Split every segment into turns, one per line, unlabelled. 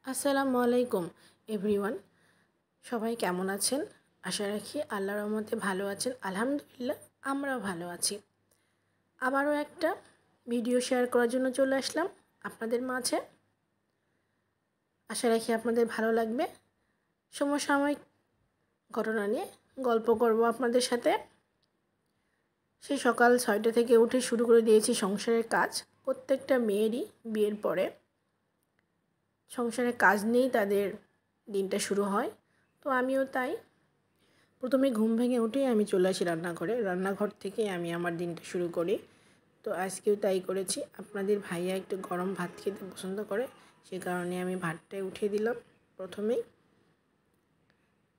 আসসালামু আলাইকুম এভরিওয়ান। সবাই কেমন আছেন? আশা রাখি আল্লাহর রহমতে ভালো আছেন। আলহামদুলিল্লাহ আমরাও ভালো আছি। আবারও একটা ভিডিও শেয়ার করার জন্য চলে আসলাম আপনাদের মাঝে। আশা রাখি আপনাদের ভালো লাগবে। সমসাময়িক ঘটনা নিয়ে গল্প করব আপনাদের সাথে। সেই সকাল 6টা থেকে উঠে শুরু করে দিয়েছি সংসারের কাজ। প্রত্যেকটা মেয়েরই বিয়ের পরে সংসারের কাজ নিয়েই তাদের দিনটা শুরু হয়। তো আমিও তাই। প্রথমে ঘুম ভেঙে উঠেই আমি চলে আসি রান্নাঘরে। রান্নাঘর থেকে আমি আমার দিনটা শুরু করি। তো আজকেও তাই করেছি। আপনাদের ভাইয়া একটু গরম ভাত খেতে পছন্দ করে, সে কারণে আমি ভাতটাই উঠিয়ে দিলাম প্রথমেই।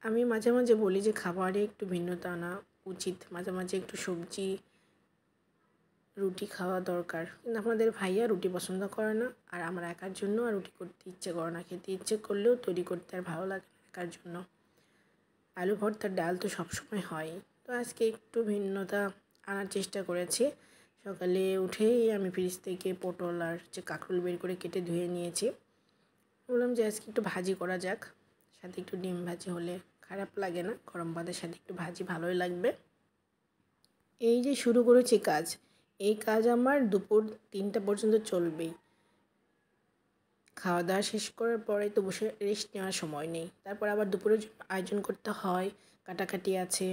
আমি মাঝে মাঝে বলি যে খাবারে একটু ভিন্নতা আনা উচিত, মাঝে মাঝে একটু সবজি রুটি খাওয়া দরকার। কিন্তু আপনাদের ভাইয়া রুটি পছন্দ করে না, আর আমার একার জন্য আর রুটি করতে ইচ্ছে করে না। খেতে ইচ্ছে করলেও তৈরি করতে আর ভালো লাগে না একার জন্য। আলু ভর্তার ডাল তো সবসময় হয়, তো আজকে একটু ভিন্নতা আনার চেষ্টা করেছি। সকালে উঠেই আমি ফ্রিজ থেকে পটল আর যে কাঁকরোল বের করে কেটে ধুয়ে নিয়েছি। বললাম যে আজকে একটু ভাজি করা যাক, সাথে একটু ডিম ভাজি হলে খারাপ লাগে না। গরম ভাতের সাথে একটু ভাজি ভালোই লাগবে। এই যে শুরু করেছি কাজ, এই কাজ আমার দুপুর 3টা পর্যন্ত চলবেই। খাওয়া দাওয়া শেষ করার পরে তো বসে রেস্ট নেওয়ার সময় নেই। তারপর আবার দুপুরের আয়োজন করতে হয়, কাটাকাটি আছে,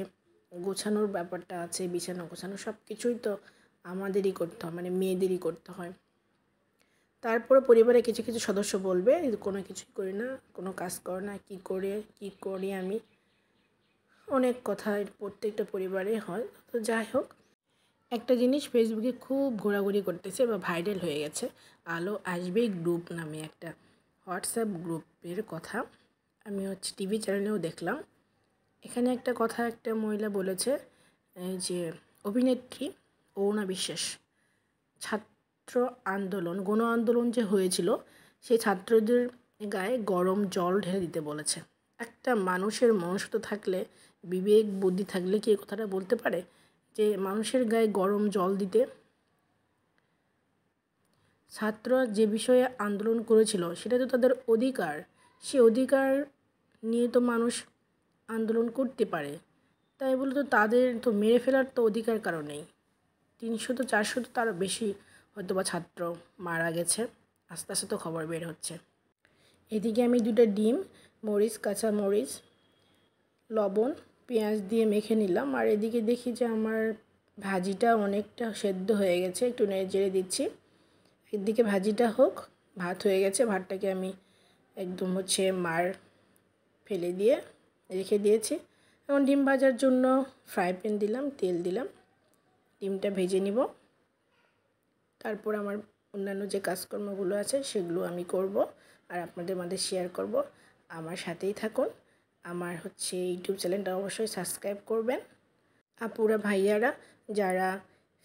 গোছানোর ব্যাপারটা আছে, বিছানা গোছানো সব কিছুই তো আমাদেরই করতে হয়, মানে মেয়েদেরই করতে হয়। তারপরে পরিবারে কিছু কিছু সদস্য বলবে কোনো কিছুই করি না, কোনো কাজ করো না, কী করি আমি, অনেক কথা প্রত্যেকটা পরিবারে হয়। তো যাই হোক, একটা জিনিস ফেসবুকে খুব ঘোরাঘুরি করতেছে বা ভাইরাল হয়ে গেছে, আলো আসবেই গ্রুপ নামে একটা হোয়াটসঅ্যাপ গ্রুপের কথা। আমি টিভি চ্যানেলেও দেখলাম। এখানে একটা কথা একটা মহিলা বলেছে, যে অভিনেত্রী অরুণা বিশ্বাস ছাত্র আন্দোলন গণ আন্দোলন যে হয়েছিল, সেই ছাত্রদের গায়ে গরম জল ঢেলে দিতে বলেছে। একটা মানুষের মনুষ্যত্ব থাকলে, বিবেক বুদ্ধি থাকলে কি এই কথাটা বলতে পারে যে মানুষের গায়ে গরম জল দিতে? ছাত্ররা যে বিষয়ে আন্দোলন করেছিল সেটা তো তাদের অধিকার, সে অধিকার নিয়ে তো মানুষ আন্দোলন করতে পারে। তাই বলে তো তাদের তো মেরে ফেলার তো অধিকার কারো নেই। 300 তো 400 তো তারও বেশি হয়তো বা ছাত্র মারা গেছে, আস্তে আস্তে তো খবর বের হচ্ছে। এদিকে আমি 2টা ডিম, মরিচ, কাঁচা মরিচ, লবণ, পেঁয়াজ দিয়ে মেখে নিলাম। আর এদিকে দেখি যে আমার ভাজিটা অনেকটা সেদ্ধ হয়ে গেছে, একটু নেড়ে চেড়ে দিচ্ছি। একদিকে ভাজিটা হোক, ভাত হয়ে গেছে, ভাতটাকে আমি একদম মার ফেলে দিয়ে রেখে দিয়েছি। এখন ডিম ভাজার জন্য ফ্রাই প্যান দিলাম, তেল দিলাম, ডিমটা ভেজে নিব। তারপর আমার অন্যান্য যে কাজকর্মগুলো আছে সেগুলো আমি করব আর আপনাদের মধ্যে শেয়ার করব। আমার সাথেই থাকুন। আমার ইউটিউব চ্যানেলটা অবশ্যই সাবস্ক্রাইব করবেন। আপুরা ভাইয়ারা যারা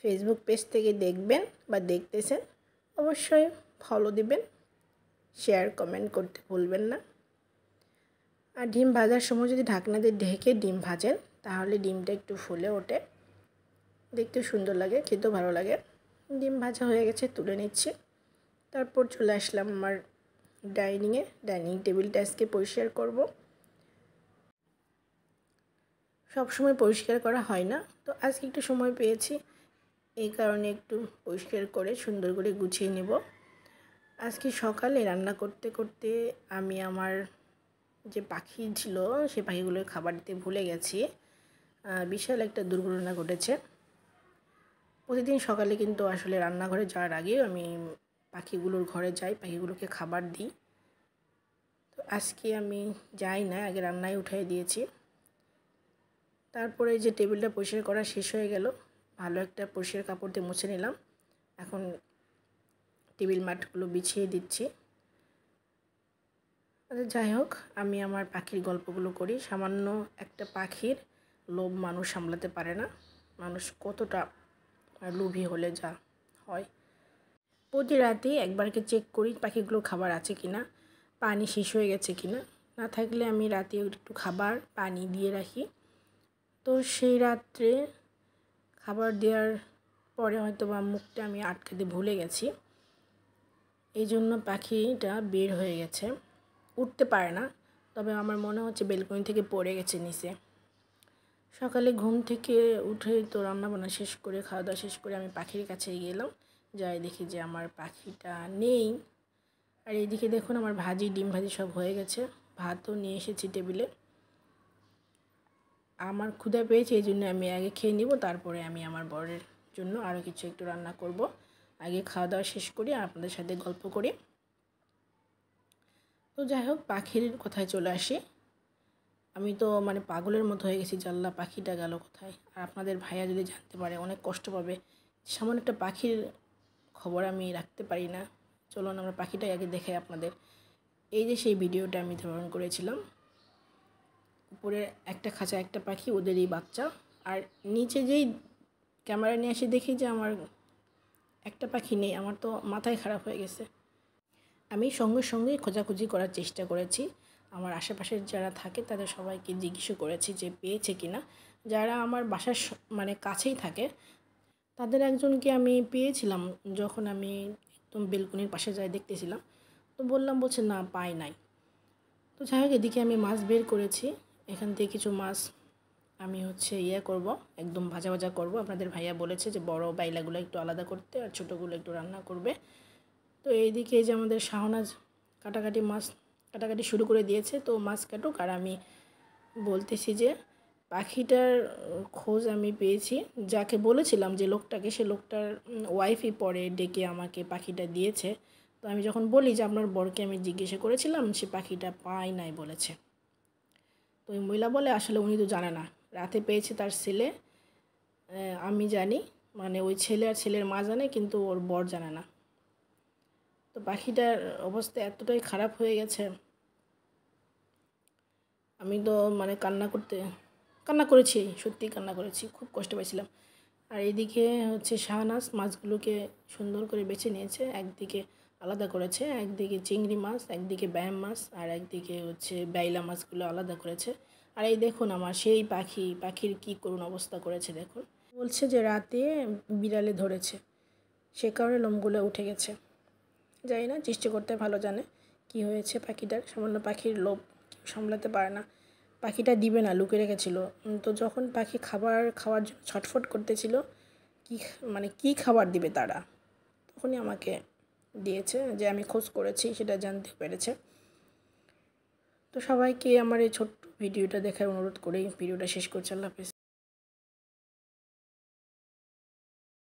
ফেসবুক পেজ থেকে দেখবেন বা দেখতেছেন, অবশ্যই ফলো দিবেন, শেয়ার কমেন্ট করতে ভুলবেন না। আর ডিম ভাজার সময় যদি ঢাকনা দিয়ে ঢেকে ডিম ভাজেন, তাহলে ডিমটা একটু ফুলে ওঠে, দেখতে সুন্দর লাগে, খেতেও ভালো লাগে। ডিম ভাজা হয়ে গেছে, তুলে নিচ্ছি। তারপর চলে আসলাম আমার ডাইনিং টেবিলটা আজকে পরিষ্কার করব। সব সময় পরিষ্কার করা হয় না, তো আজকে একটু সময় পেয়েছি, এই কারণে একটু পরিষ্কার করে সুন্দর করে গুছিয়ে নেব। আজকে সকালে রান্না করতে করতে আমি আমার যে পাখি ছিল সেই পাখিগুলোর খাবার দিতে ভুলে গেছি। বিশাল একটা দুর্ঘটনা ঘটেছে। প্রতিদিন সকালে কিন্তু আসলে রান্নাঘরে যাওয়ার আগেও আমি পাখিগুলোর ঘরে যাই, পাখিগুলোকে খাবার দিই। তো আজকে আমি যাই না, আগে রান্নায় উঠিয়ে দিয়েছি। তারপরে যে টেবিলটা পরিষ্কার করা শেষ হয়ে গেল, ভালো একটা পরিষ্কার কাপড় দিয়ে মুছে নিলাম। এখন টেবিল ম্যাটগুলো বিছিয়ে দিচ্ছি। যাই হোক, আমি আমার পাখির গল্পগুলো করি। সামান্য একটা পাখির লোভ মানুষ সামলাতে পারে না, মানুষ কতটা লোভী হলে যা হয়। প্রতি রাতেই একবারকে চেক করি পাখিগুলো খাবার আছে কিনা, পানি শেষ হয়ে গেছে কিনা। না থাকলে আমি রাতে একটু খাবার পানি দিয়ে রাখি। তো সেই রাত্রে খাবার দেওয়ার পরে হয়তো বা মুখটা আমি আটকাতে ভুলে গেছি, এই জন্য পাখিটা বের হয়ে গেছে। উঠতে পারে না, তবে আমার মনে হচ্ছে বেলকনি থেকে পড়ে গেছে নিচে। সকালে ঘুম থেকে উঠে তো রান্নাবান্না শেষ করে খাওয়া দাওয়া শেষ করে আমি পাখির কাছে গেলাম, যাই দেখি যে আমার পাখিটা নেই। আর এইদিকে দেখুন আমার ভাজি, ডিম ভাজি সব হয়ে গেছে, ভাতও নিয়ে এসেছি টেবিলে। আমার ক্ষুধা পেয়েছে, এই জন্য আমি আগে খেয়ে নিব, তারপরে আমি আমার বরের জন্য আরও কিছু একটু রান্না করব। আগে খাওয়া দাওয়া শেষ করি, আপনাদের সাথে গল্প করি। তো যাই হোক, পাখির কথায় চলে আসি। আমি তো মানে পাগলের মতো হয়ে গেছি, জানলা পাখিটা গেল কোথায়। আর আপনাদের ভাইয়া যদি জানতে পারে অনেক কষ্ট পাবে। সামান্য একটা পাখির খবর আমি রাখতে পারি না। চলুন আমরা পাখিটাই আগে দেখে আপনাদের। এই যে সেই ভিডিওটা আমি ধারণ করেছিলাম, উপরে একটা খাঁচা একটা পাখি, ওদেরই বাচ্চা। আর নিচে যেই ক্যামেরা নিয়ে এসে দেখি যে আমার একটা পাখি নেই, আমার তো মাথায় খারাপ হয়ে গেছে। আমি সঙ্গে সঙ্গে খোঁজাখুঁজি করার চেষ্টা করেছি, আমার আশেপাশের যারা থাকে তাদের সবাইকে জিজ্ঞেস করেছি যে পেয়েছে কিনা। যারা আমার বাসার মানে কাছেই থাকে তাদের একজনকে আমি পেয়েছিলাম, যখন আমি একদম বেলকনির পাশে যাই দেখতেছিলাম, তো বলছে না, পাই নাই। তো যাই হোক, এদিকে আমি মাছ বের করেছি, এখান থেকে কিছু মাছ আমি করব, একদম ভাজা ভাজা করব। আপনাদের ভাইয়া বলেছে যে বড় বাইলাগুলো একটু আলাদা করতে আর ছোটোগুলো একটু রান্না করবে। তো এইদিকে এই যে আমাদের শাহনাজ কাটাকাটি শুরু করে দিয়েছে, তো মাছ কাটুক। আর আমি বলতেছি যে পাখিটার খোঁজ আমি পেয়েছি, যাকে বলেছিলাম যে লোকটাকে, সে লোকটার ওয়াইফই পরে ডেকে আমাকে পাখিটা দিয়েছে। তো আমি যখন বলি যে আপনার বরকে আমি জিজ্ঞাসা করেছিলাম, সে পাখিটা পায় নাই বলেছে। তো ওই মহিলা বলে আসলে উনি তো জানে না, রাতে পেয়েছে তার ছেলে, আমি জানি, মানে ওই ছেলে আর ছেলের মা জানে, কিন্তু ওর বর জানে না। তো পাখিটার অবস্থা এতটাই খারাপ হয়ে গেছে, আমি তো মানে কান্না করেছি, সত্যিই কান্না করেছি, খুব কষ্ট পাইছিলাম। আর এদিকে শাহনাজ মাছগুলোকে সুন্দর করে বেছে নিয়েছে, একদিকে আলাদা করেছে, একদিকে চিংড়ি মাছ, একদিকে ব্যায়াম মাছ, আর একদিকে বাইলা মাছগুলো আলাদা করেছে। আর এই দেখুন আমার সেই পাখির কি করুণ অবস্থা করেছে দেখুন। বলছে যে রাতে বিড়ালে ধরেছে, সে কারণে লোমগুলো উঠে গেছে। জানি না, সৃষ্টিকর্তা ভালো জানে কি হয়েছে পাখিটার। সামান্য পাখির লোভ কেউ সামলাতে পারে না। পাখিটা দিবে না, লুকিয়ে রেখেছিল। তো যখন পাখি খাওয়ার জন্য ছটফট করতেছিল, কি খাবার দিবে তারা, তখনই আমাকে দিয়েছে, যে আমি খোঁজ করেছি সেটা জানতে পেরেছে। তো সবাইকে আমার এই ছোট্ট ভিডিওটা দেখার অনুরোধ করেই ভিডিওটা শেষ করছি। আল্লাহ হাফেজ।